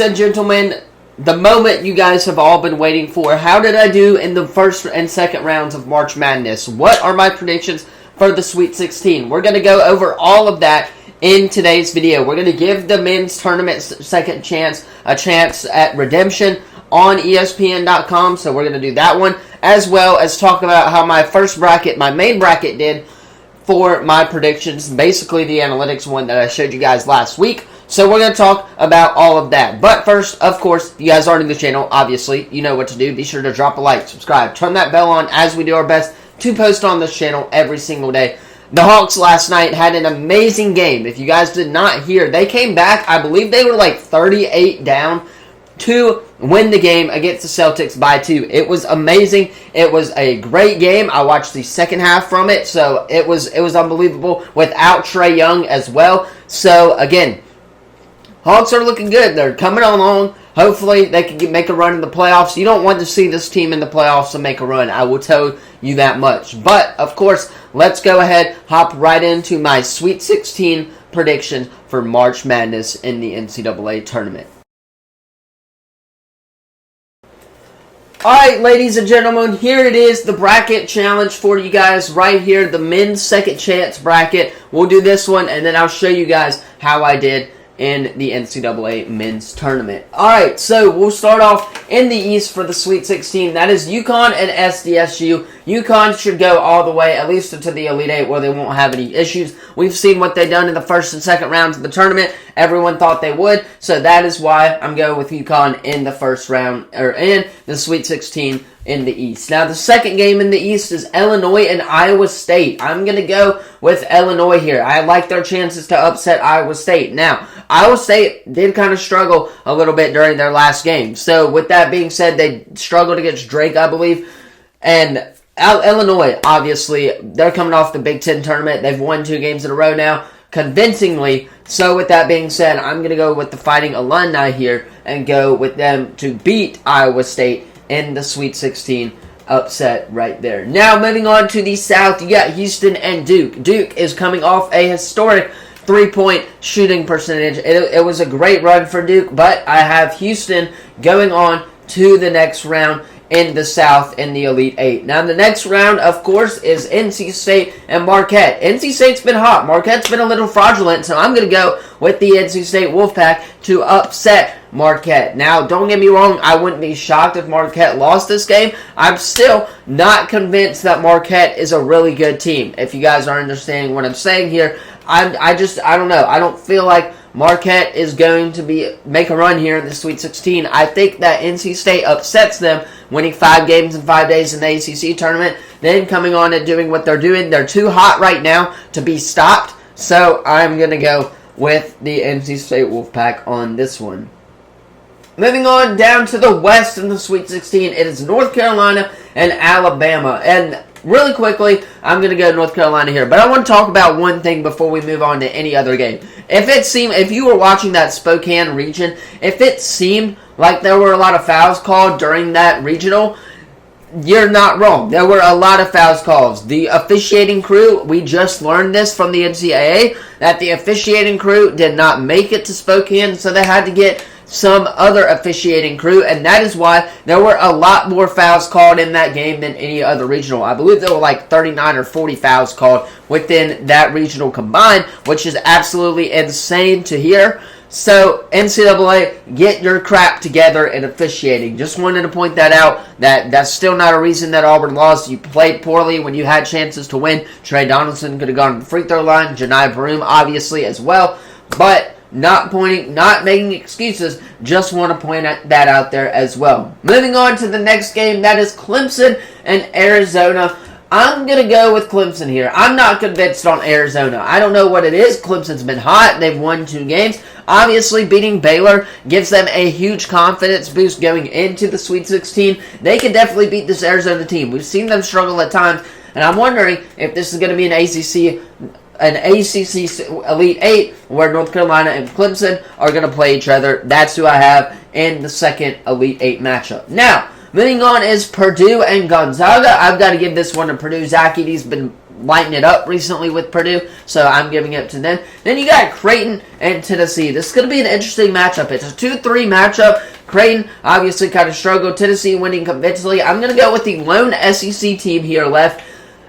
And gentlemen, the moment you guys have all been waiting for. How did I do in the first and second rounds of March Madness? What are my predictions for the Sweet 16? We're going to go over all of that in today's video. We're going to give the men's tournament second chance a chance at redemption on ESPN.com. So we're going to do that one, as well as talk about how my first bracket, my main bracket, did for my predictions. Basically the analytics one that I showed you guys last week. So we're going to talk about all of that. But first, of course, you guys aren't in the channel, obviously. You know what to do. Be sure to drop a like, subscribe, turn that bell on as we do our best to post on this channel every single day. The Hawks last night had an amazing game. If you guys did not hear, they came back. I believe they were like 38 down to win the game against the Celtics by 2. It was amazing. It was a great game. I watched the second half from it, so it was unbelievable without Trae Young as well. So, again, Hawks are looking good. They're coming along. Hopefully, they can make a run in the playoffs. You don't want to see this team in the playoffs to make a run. I will tell you that much. But, of course, let's go ahead, hop right into my Sweet 16 prediction for March Madness in the NCAA tournament. Alright, ladies and gentlemen, here it is, the bracket challenge for you guys right here, the men's second chance bracket. We'll do this one, and then I'll show you guys how I did in the NCAA men's tournament. Alright, so we'll start off in the East for the Sweet 16. That is UConn and SDSU. UConn should go all the way, at least to the Elite 8, where they won't have any issues. We've seen what they've done in the first and second rounds of the tournament. Everyone thought they would, so that is why I'm going with UConn in the first round, or in the Sweet 16 in the East. Now, the second game in the East is Illinois and Iowa State. I'm going to go with Illinois here. I like their chances to upset Iowa State. Now, Iowa State did kind of struggle a little bit during their last game. So, with that being said, they struggled against Drake, I believe. And Illinois, obviously, they're coming off the Big Ten tournament. They've won 2 games in a row now, convincingly. So, with that being said, I'm going to go with the Fighting Illini here and go with them to beat Iowa State in the Sweet 16 upset right there. Now, moving on to the South, you got Houston and Duke. Duke is coming off a historic 3-point shooting percentage. It was a great run for Duke, but I have Houston going on to the next round in the South in the Elite 8. Now, the next round, of course, is NC State and Marquette. NC State's been hot. Marquette's been a little fraudulent, so I'm going to go with the NC State Wolfpack to upset Marquette. Now, don't get me wrong, I wouldn't be shocked if Marquette lost this game. I'm still not convinced that Marquette is a really good team. If you guys are understanding what I'm saying here, I don't know. I don't feel like Marquette is going to make a run here in the Sweet 16. I think that NC State upsets them, winning 5 games in 5 days in the ACC tournament, then coming on and doing what they're doing. They're too hot right now to be stopped, so I'm going to go with the NC State Wolfpack on this one. Moving on down to the West in the Sweet 16, it is North Carolina and Alabama. And really quickly, I'm going to go North Carolina here. But I want to talk about one thing before we move on to any other game. If you were watching that Spokane region, if it seemed like there were a lot of fouls called during that regional, you're not wrong. There were a lot of fouls calls. The officiating crew, we just learned this from the NCAA, that the officiating crew did not make it to Spokane, so they had to get some other officiating crew, and that is why there were a lot more fouls called in that game than any other regional. I believe there were like 39 or 40 fouls called within that regional combined, which is absolutely insane to hear. So, NCAA, get your crap together in officiating. Just wanted to point that out. That's still not a reason that Auburn lost. You played poorly when you had chances to win. Trey Donaldson could have gone to the free throw line. Janai Baroum, obviously, as well. But not making excuses. Just want to point that out there as well. Moving on to the next game, that is Clemson and Arizona. I'm going to go with Clemson here. I'm not convinced on Arizona. I don't know what it is. Clemson's been hot. They've won 2 games. Obviously, beating Baylor gives them a huge confidence boost going into the Sweet 16. They can definitely beat this Arizona team. We've seen them struggle at times, and I'm wondering if this is going to be an ACC Elite 8 where North Carolina and Clemson are going to play each other. That's who I have in the second Elite 8 matchup. Now, moving on is Purdue and Gonzaga. I've got to give this one to Purdue. Zach Edey's been lighting it up recently with Purdue, so I'm giving it to them. Then you got Creighton and Tennessee. This is going to be an interesting matchup. It's a 2-3 matchup. Creighton obviously kind of struggled. Tennessee winning convincingly. I'm going to go with the lone SEC team here left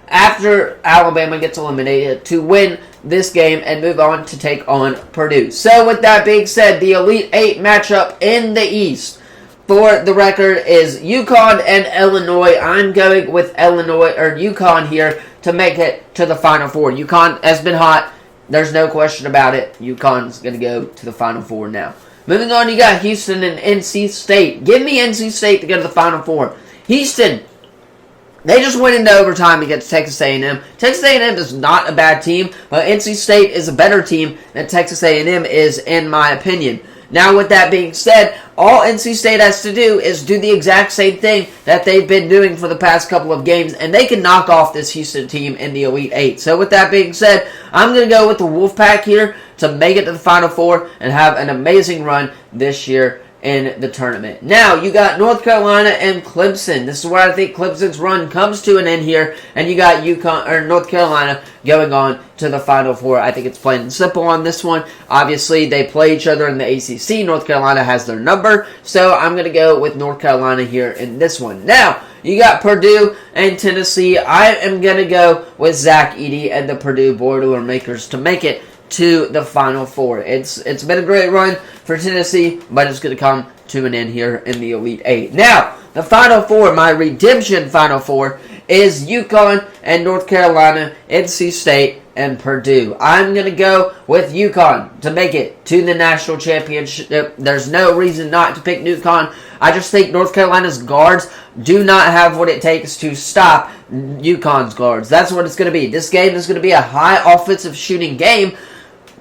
after Alabama gets eliminated to win this game and move on to take on Purdue. So with that being said, the Elite Eight matchup in the East for the record is UConn and Illinois. I'm going with UConn here to make it to the Final Four. UConn has been hot. There's no question about it. UConn's going to go to the Final Four now. Moving on, you got Houston and NC State. Give me NC State to go to the Final Four. Houston, they just went into overtime against Texas A&M. Texas A&M is not a bad team, but NC State is a better team than Texas A&M is, in my opinion. Now, with that being said, all NC State has to do is do the exact same thing that they've been doing for the past couple of games, and they can knock off this Houston team in the Elite Eight. So, with that being said, I'm going to go with the Wolfpack here to make it to the Final Four and have an amazing run this year in the tournament. Now, you got North Carolina and Clemson. This is where I think Clemson's run comes to an end here, and you got North Carolina going on to the Final Four. I think it's plain and simple on this one. Obviously, they play each other in the ACC. North Carolina has their number, so I'm going to go with North Carolina here in this one. Now, you got Purdue and Tennessee. I am going to go with Zach Edey and the Purdue Boilermakers to make it to the Final Four. It's been a great run for Tennessee, but it's going to come to an end here in the Elite Eight. Now, the Final Four, my redemption Final Four, is UConn and North Carolina, NC State, and Purdue. I'm going to go with UConn to make it to the national championship. There's no reason not to pick UConn. I just think North Carolina's guards do not have what it takes to stop UConn's guards. That's what it's going to be. This game is going to be a high offensive shooting game.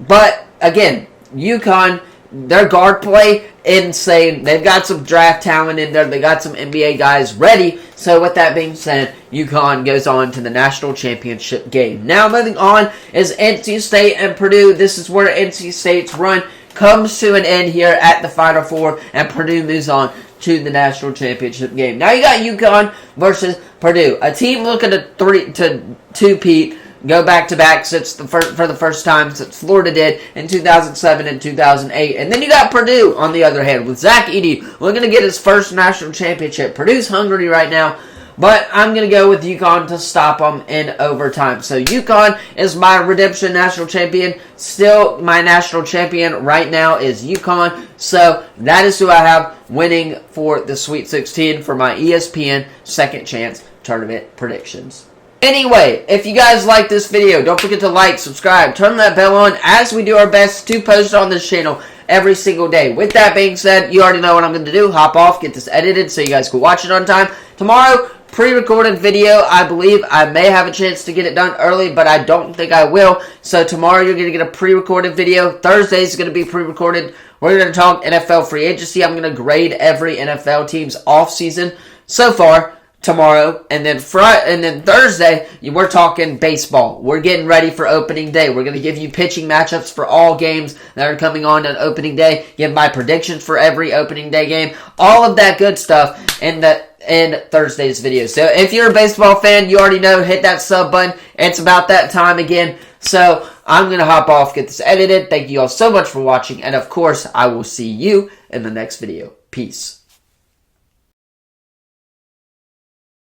But, again, UConn, their guard play, insane. They've got some draft talent in there. They got some NBA guys ready. So, with that being said, UConn goes on to the national championship game. Now, moving on is NC State and Purdue. This is where NC State's run comes to an end here at the Final Four, and Purdue moves on to the national championship game. Now, you got UConn versus Purdue. A team looking to two-peat, go back-to-back for the first time since Florida did in 2007 and 2008. And then you got Purdue, on the other hand, with Zach Edey looking to get his first national championship. Purdue's hungry right now, but I'm going to go with UConn to stop them in overtime. So UConn is my redemption national champion. Still, my national champion right now is UConn. So that is who I have winning for the Sweet 16 for my ESPN Second Chance tournament predictions. Anyway, if you guys like this video, don't forget to like, subscribe, turn that bell on as we do our best to post on this channel every single day. With that being said, you already know what I'm going to do. Hop off, get this edited so you guys can watch it on time. Tomorrow, pre-recorded video. I believe I may have a chance to get it done early, but I don't think I will. So tomorrow you're going to get a pre-recorded video. Thursday is going to be pre-recorded. We're going to talk NFL free agency. I'm going to grade every NFL team's offseason so far tomorrow, and then Thursday, we're talking baseball. We're getting ready for opening day. We're going to give you pitching matchups for all games that are coming on opening day, give my predictions for every opening day game, all of that good stuff in Thursday's video. So if you're a baseball fan, you already know, hit that sub button. It's about that time again. So I'm going to hop off, get this edited. Thank you all so much for watching, and of course, I will see you in the next video. Peace.